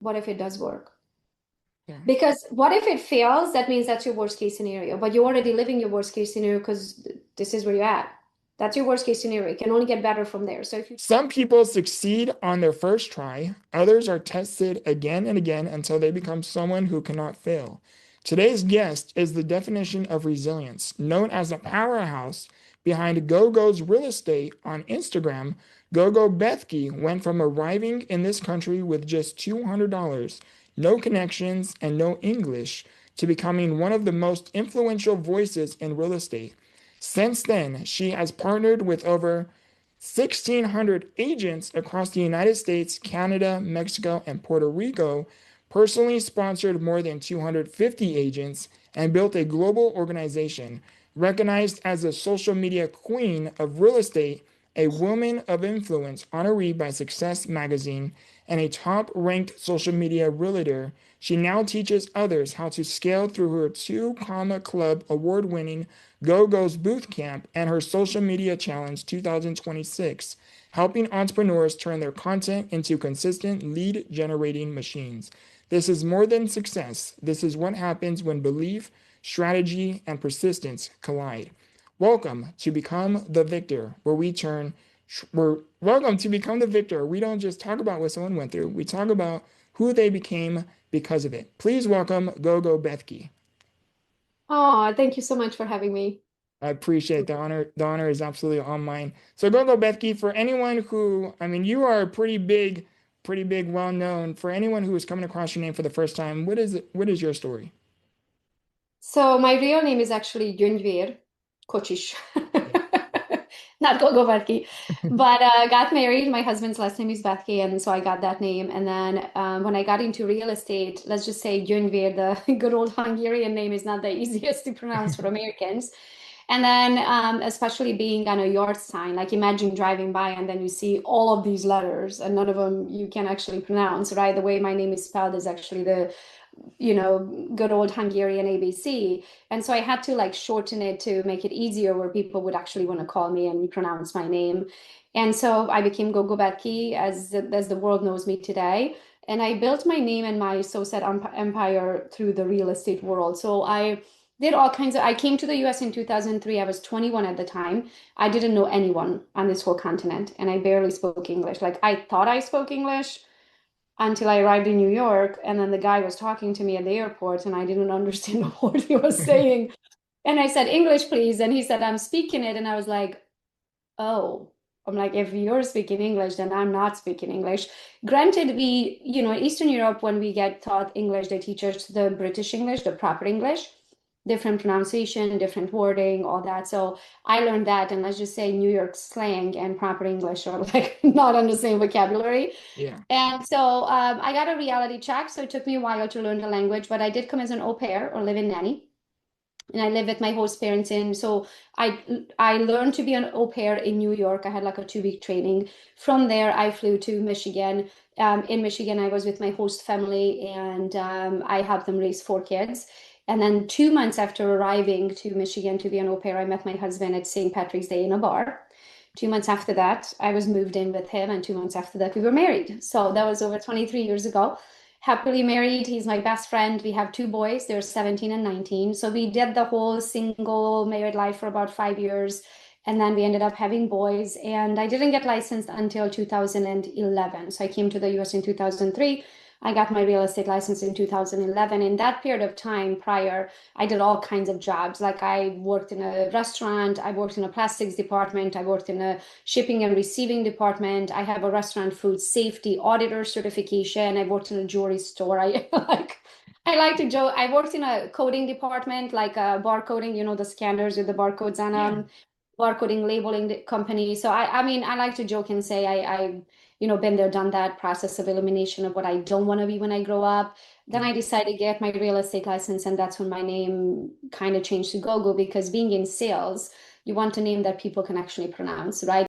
what if it does work? Yeah. Because what if it fails? That means that's your worst case scenario, but you're already living your worst case scenario because this is where you're at. That's your worst case scenario. It can only get better from there. So if you Some people succeed on their first try, others are tested again and again until they become someone who cannot fail. Today's guest is the definition of resilience, known as the powerhouse behind Gogo's real estate on Instagram. Gogo Bethke went from arriving in this country with just $200, no connections, and no English to becoming one of the most influential voices in real estate. Since then, she has partnered with over 1,600 agents across the United States, Canada, Mexico, and Puerto Rico, personally sponsored more than 250 agents, and built a global organization recognized as the social media queen of real estate, a woman of influence honoree by Success Magazine, and a top ranked social media realtor. She now teaches others how to scale through her 2 Comma Club award winning Go-Go's Booth Camp and her Social Media Challenge 2026, helping entrepreneurs turn their content into consistent lead generating machines. This is more than success. This is what happens when belief, strategy, and persistence collide. Welcome to Become the Victor, where we turn we're welcome to Become the Victor. We don't just talk about what someone went through, we talk about who they became because of it. Please welcome Gogo Bethke. Oh, thank you so much for having me. I appreciate the honor. The honor is absolutely all mine. So Gogo Bethke, for anyone who, I mean, you are pretty big, well known. For anyone who is coming across your name for the first time, what is your story? So my real name is actually Gunvir Kochish, Yeah. not Gogo Bethke. But got married. My husband's last name is Bethke, and so I got that name. And then when I got into real estate, let's just say Gunvir, the good old Hungarian name, is not the easiest to pronounce for Americans. And then, especially being on a yard sign, like imagine driving by and then you see all of these letters and none of them you can actually pronounce, right? The way my name is spelled is actually the good old Hungarian ABC. And so I had to like shorten it to make it easier where people would actually want to call me and pronounce my name. And so I became Gogo Bethke as the world knows me today. And I built my name and my so-said empire through the real estate world. So I did all kinds of, I came to the US in 2003. I was 21 at the time. I didn't know anyone on this whole continent and I barely spoke English. Like I thought I spoke English until I arrived in New York. And then the guy was talking to me at the airport and I didn't understand a word he was saying. And I said, English, please. And he said, I'm speaking it. And I was like, oh, I'm like, if you're speaking English, then I'm not speaking English. Granted, in Eastern Europe, when we get taught English, they teach us the British English, the proper English, different pronunciation, different wording, all that. So I learned that. And let's just say New York slang and proper English are like not on the same vocabulary. Yeah. And so I got a reality check. So it took me a while to learn the language, but I did come as an au pair or live-in nanny. And I live with my host parents in. So I learned to be an au pair in New York. I had like a 2 week training. From there, I flew to Michigan. In Michigan, I was with my host family and I helped them raise 4 kids. And then 2 months after arriving to Michigan to be an au pair, I met my husband at St. Patrick's Day in a bar. 2 months after that, I was moved in with him, and 2 months after that, we were married. So that was over 23 years ago. Happily married. He's my best friend. We have 2 boys. They're 17 and 19. So we did the whole single married life for about 5 years. And then we ended up having boys. And I didn't get licensed until 2011. So I came to the US in 2003. I got my real estate license in 2011. In that period of time prior, I did all kinds of jobs. Like I worked in a restaurant, I worked in a plastics department, I worked in a shipping and receiving department. I have a restaurant food safety auditor certification. I worked in a jewelry store. I like to joke. I worked in a coding department, like barcoding, the scanners with the barcodes on Yeah. them, barcoding labeling company. So I mean, I like to joke and say I been there, done that process of elimination of what I don't want to be when I grow up. Then Yeah. I decided to get my real estate license, and that's when my name kind of changed to Gogo because being in sales, you want a name that people can actually pronounce, right?